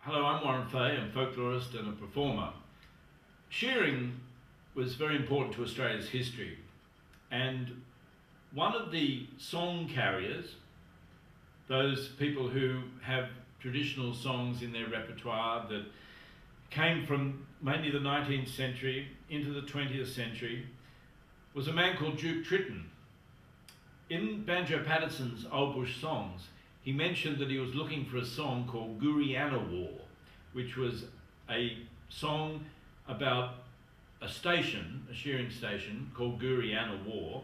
Hello, I'm Warren Fay, I'm a folklorist and a performer. Shearing was very important to Australia's history, and one of the song carriers, those people who have traditional songs in their repertoire that came from mainly the 19th century into the 20th century, was a man called Duke Tritton. In Banjo Patterson's Old Bush Songs, he mentioned that he was looking for a song called Guriana War, which was a song about a station, a shearing station called Guriana War,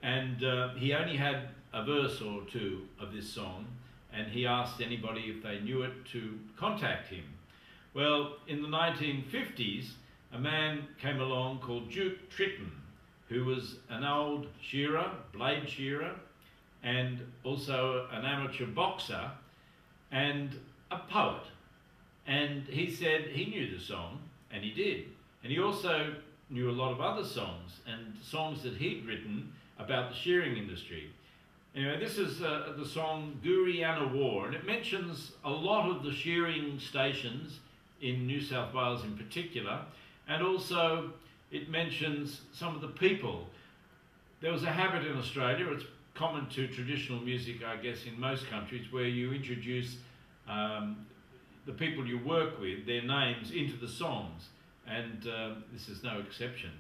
and he only had a verse or two of this song, and he asked anybody if they knew it to contact him. Well, in the 1950s, a man came along called Duke Tritton, who was an old shearer, blade shearer, and also an amateur boxer and a poet. And he said he knew the song, and he did. And he also knew a lot of other songs, and songs that he'd written about the shearing industry. Anyway, this is the song Guriana War, and it mentions a lot of the shearing stations in New South Wales in particular, and also it mentions some of the people. There was a habit in Australia, it's common to traditional music, I guess, in most countries, where you introduce the people you work with, their names, into the songs, and this is no exception.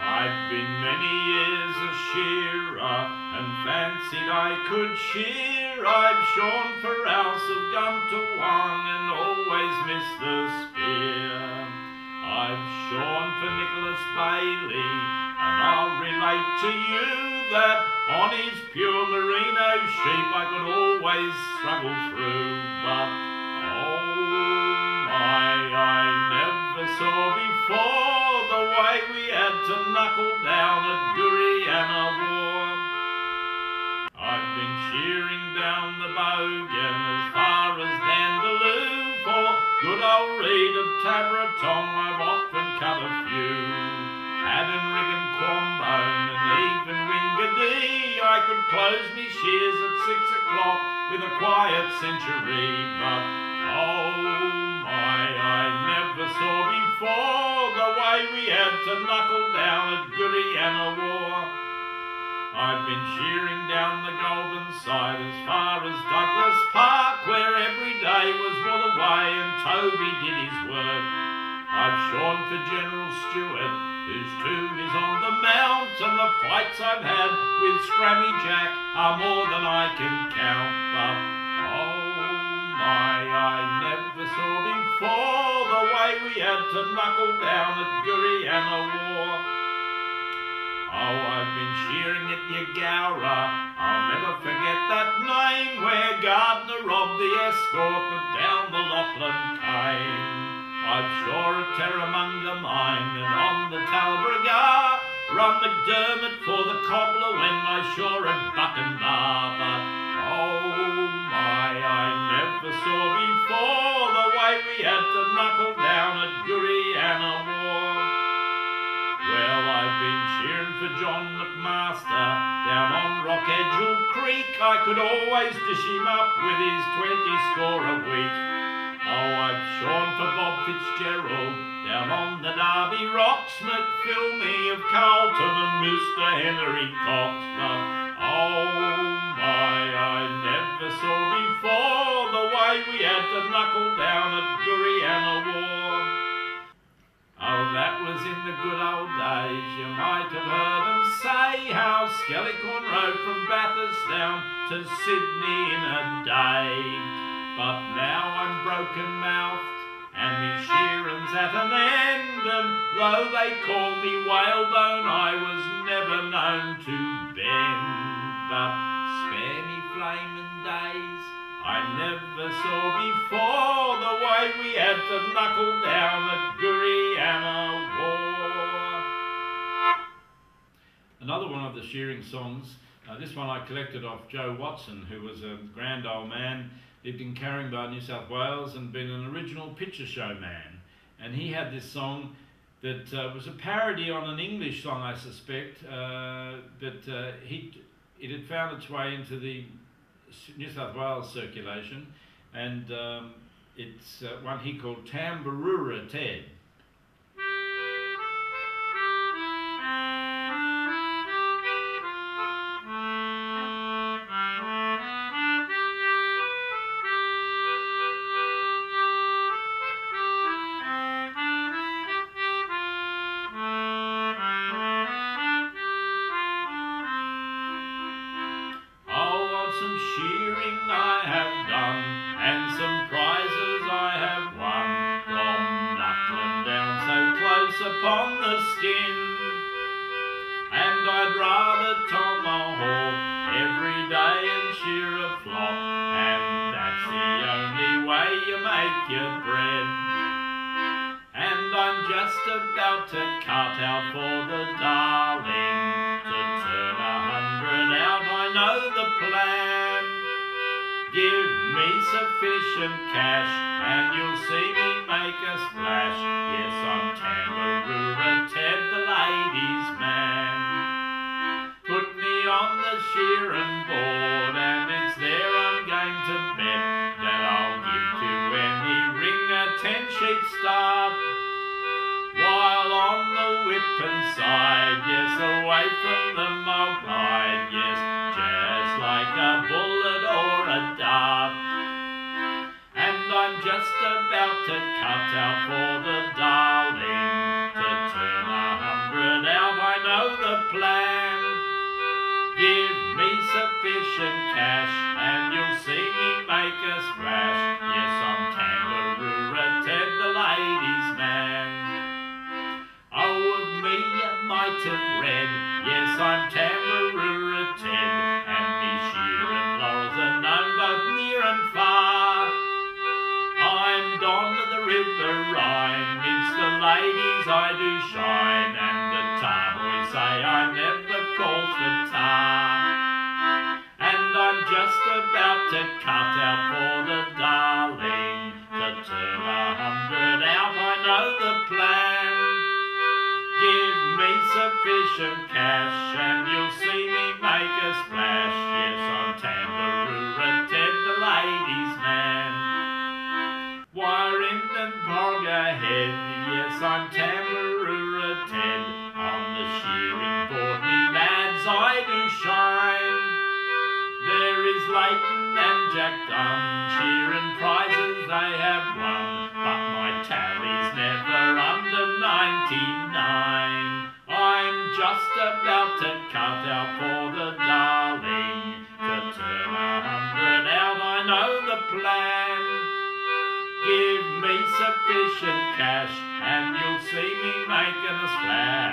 I've been many years a shearer and fancied I could shear. I've shorn for House of Gunterwong and always missed the spear. I've shorn for Nicholas Bailey, and I'll relate to you that on his pure merino sheep I could always struggle through. But oh my, I never saw before the way we had to knuckle down at Guriana War. I've been shearing down the Bogan as far as Dandaloo. For good old Reed of Tabratong I've often cut a few. Haddon, Riggin, Quambone and even Wingadee, I could close me shears at 6 o'clock with a quiet century. But oh my, I never saw before the way we had to knuckle down at Guriana War. I've been shearing down the Golden Side as far as Douglas Park, where every day was wool away and Toby did his work. I've shorn for General Stewart, whose tomb is on the mount, and the fights I've had with Scrammy Jack are more than I can count. But oh my, I never saw before the way we had to knuckle down at Guriana War. Oh, I've been shearing at Yagowra, I'll never forget that name, where Gardner robbed the escort that down the Lachlan came. I've shore at Terramunga Mine and on the Talbragar, run McDermott for the cobbler when I shore at Buckenbar. But oh my, I never saw before the way we had to knuckle down at Guriana War. Well, I've been shearing for John McMaster down on Rockagel Creek. I could always dish him up with his 20 score a week. Oh, I've shorn for Bob Fitzgerald down on the Derby Rocks, McPhilmy of Carlton and Mr. Henry Cox. But oh my, I never saw before the way we had to knuckle down at Guriana War. Oh, that was in the good old days, you might have heard them say how Skellicorn rode from Bathurst down to Sydney in a day. But now I'm broken-mouthed and me shearing's at an end, and though they call me whalebone, I was never known to bend. But spare me flaming days, I never saw before the way we had to knuckle down at Guriana War. Another one of the shearing songs, this one I collected off Joe Watson, who was a grand old man, lived in Caringbah, New South Wales, and been an original picture show man. And he had this song that was a parody on an English song, I suspect, but it had found its way into the New South Wales circulation, and it's one he called Tambaroora Ted. Some shearing I have done, and some prizes I have won, from knuckling down so close upon the skin. And I'd rather tomahawk every day and shear a flock, and that's the only way you make your bread. And I'm just about to cut out for the darling, to turn 100 out, I know the plan. Give me sufficient cash, and you'll see me make a splash. Yes, I'm Tambaroora Ted, the ladies' man. Put me on the shearing board, and it's there I'm going to bet that I'll give to any ring a 10-sheet start. While on the whipping side, yes, away from them I'll glide, yes, just like a bullet or a dart. And I'm just about to cut out for the darling, to turn 100 out, I know the plan. Give me sufficient cash, and you'll see me make a splash. Yes, I'm Tambaroora Ted, the ladies' man. Oh, of me you might have read, yes, I'm Tambaroora Ted, and me shearing laurels are known both near and far. I'm Don of the River Rhine, midst the ladies I do shine, and the tar boys say I never call for tar. And I'm just about to cut out for the darling, to turn 100 out, I know the plan. Give me sufficient cash, and you'll see me make a splash. Yes, I'm Tambaroora Ted, the ladies' man. Wiring and bog ahead, yes, I'm Tambaroora Ted. On the shearing board, me lads, I do shine. There is Leighton and Jack Dunn, shearing prizes they have won, but my tally's never under 99. I'm just about to cut out for the darling, to turn 100 out, I know the plan. Give me sufficient cash, and you'll see me making a splash.